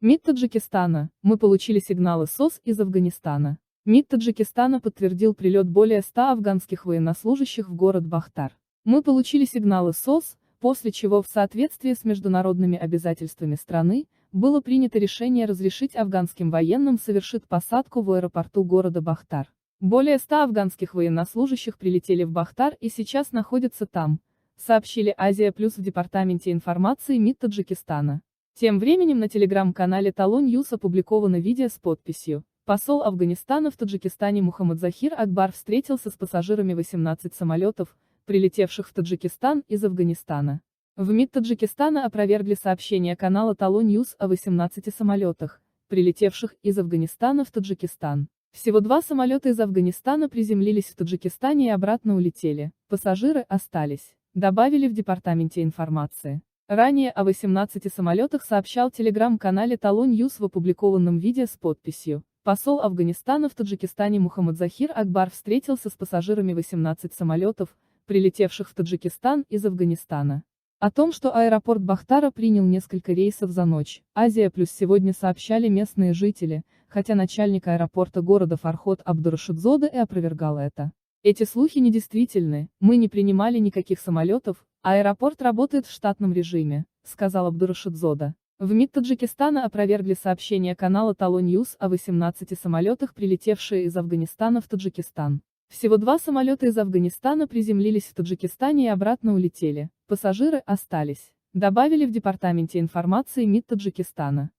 МИД Таджикистана. Мы получили сигналы СОС из Афганистана. МИД Таджикистана подтвердил прилет более 100 афганских военнослужащих в город Бахтар. Мы получили сигналы СОС, после чего в соответствии с международными обязательствами страны, было принято решение разрешить афганским военным совершить посадку в аэропорту города Бахтар. Более 100 афганских военнослужащих прилетели в Бахтар и сейчас находятся там, сообщили Азия Плюс в Департаменте информации МИД Таджикистана. Тем временем на телеграм-канале Talo News опубликовано видео с подписью: посол Афганистана в Таджикистане Мухаммад Захир Акбар встретился с пассажирами 18 самолетов, прилетевших в Таджикистан из Афганистана. В МИД Таджикистана опровергли сообщение канала Talo News о 18 самолетах, прилетевших из Афганистана в Таджикистан. Всего 2 самолета из Афганистана приземлились в Таджикистане и обратно улетели, пассажиры остались, добавили в Департаменте информации. Ранее о 18 самолетах сообщал телеграм-канале Talo News в опубликованном видео с подписью: посол Афганистана в Таджикистане Мухаммад Захир Акбар встретился с пассажирами 18 самолетов, прилетевших в Таджикистан из Афганистана. О том, что аэропорт Бахтара принял несколько рейсов за ночь, Азия Плюс сегодня сообщали местные жители, хотя начальник аэропорта города Фарход Абдурашидзода и опровергал это. Эти слухи недействительны, мы не принимали никаких самолетов, аэропорт работает в штатном режиме, сказал Абдурашидзода. В МИД Таджикистана опровергли сообщение канала Talo News о 18 самолетах, прилетевшие из Афганистана в Таджикистан. Всего 2 самолета из Афганистана приземлились в Таджикистане и обратно улетели, пассажиры остались, добавили в Департаменте информации МИД Таджикистана.